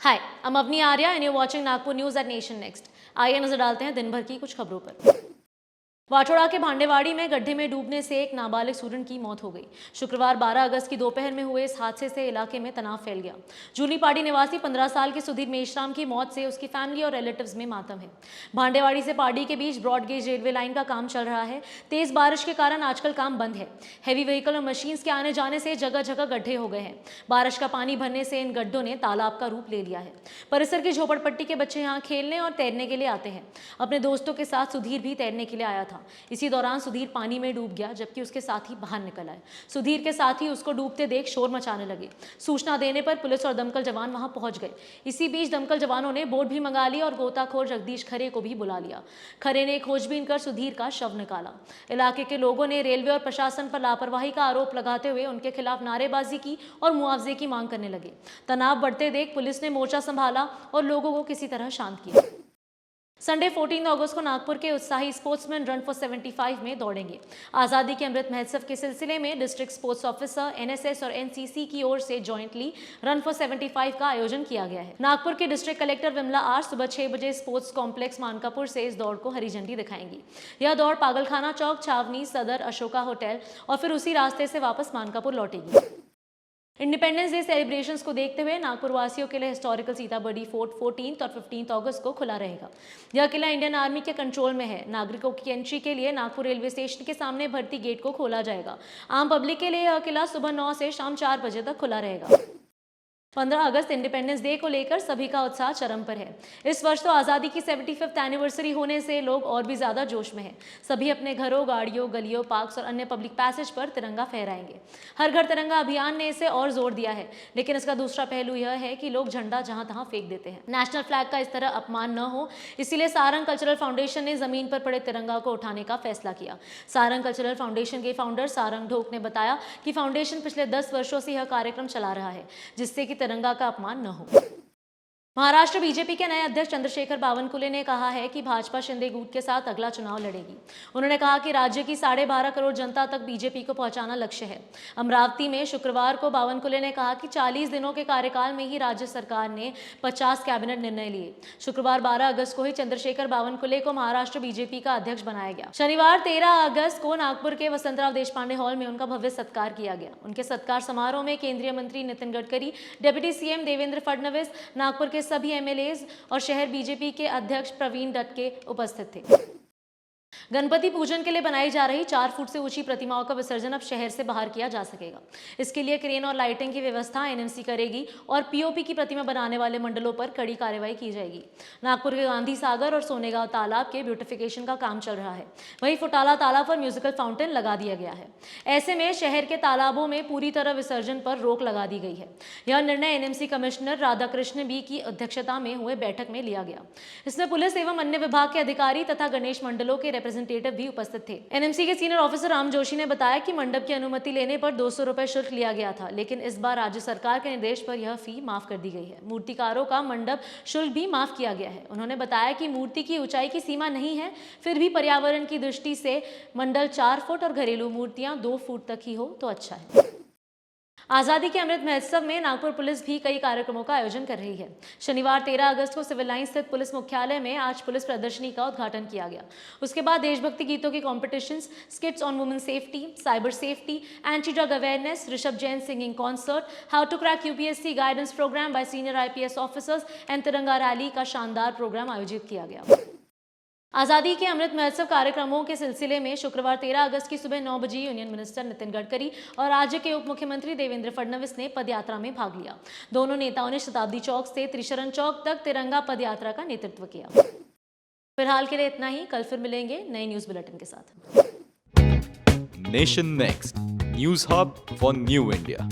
Hi, I'm Avani Arya and you watching Nagpur news at nation next. आइए नजर डालते हैं दिन भर की कुछ खबरों पर। वाठोड़ा के भांडेवाड़ी में गड्ढे में डूबने से एक नाबालिग स्टूडेंट की मौत हो गई। शुक्रवार 12 अगस्त की दोपहर में हुए इस हादसे से इलाके में तनाव फैल गया। जूलीपाड़ी निवासी 15 साल के सुधीर मेश्राम की मौत से उसकी फैमिली और रिलेटिव्स में मातम है। भांडेवाड़ी से पाड़ी के बीच ब्रॉडगेज रेलवे लाइन का काम चल रहा है। तेज बारिश के कारण आजकल काम बंद है। हैवी व्हीकल और मशीन्स के आने जाने से जगह जगह गड्ढे हो गए हैं। बारिश का पानी भरने से इन गड्ढों ने तालाब का रूप ले लिया है। परिसर की झोपड़पट्टी के बच्चे यहाँ खेलने और तैरने के लिए आते हैं। अपने दोस्तों के साथ सुधीर भी तैरने के लिए आया था। इसी दौरान सुधीर पानी में डूब गया, जबकि उसके साथी बाहर निकल आए। सुधीर के साथी उसको डूबते देख शोर मचाने लगे। सूचना देने पर पुलिस और दमकल जवान वहां पहुंच गए। इसी बीच दमकल जवानों ने बोट भी मंगा ली और गोताखोर जगदीश खरे को भी बुला लिया। खरे ने खोजबीन कर सुधीर का शव निकाला। इलाके के लोगों ने रेलवे और प्रशासन पर लापरवाही का आरोप लगाते हुए उनके खिलाफ नारेबाजी की और मुआवजे की मांग करने लगे। तनाव बढ़ते देख पुलिस ने मोर्चा संभाला और लोगों को किसी तरह शांत किया। संडे 14 अगस्त को नागपुर के उत्साही स्पोर्ट्समैन रन फॉर 75 में दौड़ेंगे। आज़ादी के अमृत महोत्सव के सिलसिले में डिस्ट्रिक्ट स्पोर्ट्स ऑफिसर, एनएसएस और एनसीसी की ओर से जॉइंटली रन फॉर 75 का आयोजन किया गया है। नागपुर के डिस्ट्रिक्ट कलेक्टर विमला आर सुबह 6 बजे स्पोर्ट्स कॉम्प्लेक्स मानकापुर से इस दौड़ को हरी झंडी दिखाएंगी। यह दौड़ पागलखाना चौक, छावनी, सदर, अशोका होटल और फिर उसी रास्ते से वापस मानकापुर लौटेगी। इंडिपेंडेंस डे सेलिब्रेशंस को देखते हुए नागपुर वासियों के लिए हिस्टोरिकल सीताबर्डी फोर्ट 14 और 15 अगस्त को खुला रहेगा। यह किला इंडियन आर्मी के कंट्रोल में है। नागरिकों की एंट्री के लिए नागपुर रेलवे स्टेशन के सामने भर्ती गेट को खोला जाएगा। आम पब्लिक के लिए यह किला सुबह 9 से शाम 4 बजे तक खुला रहेगा। 15 अगस्त इंडिपेंडेंस डे को लेकर सभी का उत्साह चरम पर है। इस वर्ष तो आज़ादी की 75th एनिवर्सरी होने से लोग और भी ज़्यादा जोश में हैं। सभी अपने घरों, गाड़ियों, गलियों, पार्क्स और अन्य पब्लिक पैसेज पर तिरंगा फहराएंगे। हर घर तिरंगा अभियान ने इसे और जोर दिया है, लेकिन इसका दूसरा पहलू यह है कि लोग झंडा जहां तहां फेंक देते हैं। नेशनल फ्लैग का इस तरह अपमान न हो, इसीलिए सारंग कल्चरल फाउंडेशन ने जमीन पर पड़े तिरंगा को उठाने का फैसला किया। सारंग कल्चरल फाउंडेशन के फाउंडर सारंग ढोक ने बताया कि फाउंडेशन पिछले 10 वर्षों से यह कार्यक्रम चला रहा है, जिससे कि तिरंगा का अपमान न हो। महाराष्ट्र बीजेपी के नए अध्यक्ष चंद्रशेखर बावनकुले ने कहा है कि भाजपा शिंदे गुट के साथ अगला चुनाव लड़ेगी। उन्होंने कहा कि राज्य की 12.5 करोड़ जनता तक बीजेपी को पहुंचाना लक्ष्य है। अमरावती में शुक्रवार को बावनकुले ने कहा कि 40 दिनों के कार्यकाल में ही राज्य सरकार ने 50 कैबिनेट निर्णय लिए। शुक्रवार 12 अगस्त को ही चंद्रशेखर बावनकुले को महाराष्ट्र बीजेपी का अध्यक्ष बनाया गया। शनिवार 13 अगस्त को नागपुर के वसंतराव देशपांडे हॉल में उनका भव्य सत्कार किया गया। उनके सत्कार समारोह में केंद्रीय मंत्री नितिन गडकरी, डिप्टी सीएम देवेंद्र फडणवीस, नागपुर के सभी एमएलएज और शहर बीजेपी के अध्यक्ष प्रवीण दटके उपस्थित थे। गणपति पूजन के लिए बनाई जा रही 4 फुट से ऊंची प्रतिमाओं का विसर्जन अब शहर से बाहर किया जा सकेगा। इसके लिए क्रेन और लाइटिंग की व्यवस्था एनएमसी करेगी और पीओपी की प्रतिमा बनाने वाले मंडलों पर कड़ी कार्रवाई की जाएगी। नागपुर के गांधी सागर और सोनेगांव तालाब के ब्यूटिफिकेशन का काम चल रहा है। वहीं फुटाला तालाब पर म्यूजिकल फाउंटेन लगा दिया गया है। ऐसे में शहर के तालाबों में पूरी तरह विसर्जन पर रोक लगा दी गई है। यह निर्णय एनएमसी कमिश्नर राधाकृष्ण बी की अध्यक्षता में हुए बैठक में लिया गया। इसमें पुलिस एवं अन्य विभाग के अधिकारी तथा गणेश मंडलों के रिप्रेजेंटेटिव भी उपस्थित थे। एनएमसी के सीनियर ऑफिसर राम जोशी ने बताया कि मंडप की अनुमति लेने पर 200 रुपए शुल्क लिया गया था, लेकिन इस बार राज्य सरकार के निर्देश पर यह फी माफ कर दी गई है। मूर्तिकारों का मंडप शुल्क भी माफ किया गया है। उन्होंने बताया कि मूर्ति की ऊंचाई की सीमा नहीं है, फिर भी पर्यावरण की दृष्टि से मंडल 4 फुट और घरेलू मूर्तियां 2 फुट तक ही हो तो अच्छा है। आज़ादी के अमृत महोत्सव में नागपुर पुलिस भी कई कार्यक्रमों का आयोजन कर रही है। शनिवार 13 अगस्त को सिविल लाइन स्थित पुलिस मुख्यालय में आज पुलिस प्रदर्शनी का उद्घाटन किया गया। उसके बाद देशभक्ति गीतों की competitions, skits on women safety, cyber safety, anti drug awareness, Rishabh Jain singing concert, how to crack UPSC guidance programme by senior IPS officers and Tiranga rally का शानदार प्रोग्राम आयोजित किया गया। आज़ादी के अमृत महोत्सव कार्यक्रमों के सिलसिले में शुक्रवार 13 अगस्त की सुबह 9 बजे यूनियन मिनिस्टर नितिन गडकरी और राज्य के उप मुख्यमंत्री देवेंद्र फडणवीस ने पदयात्रा में भाग लिया। दोनों नेताओं ने शताब्दी चौक से त्रिशरण चौक तक तिरंगा पदयात्रा का नेतृत्व किया। फिलहाल के लिए इतना ही। कल फिर मिलेंगे नए न्यूज बुलेटिन के साथ। Nation next news hub for new India.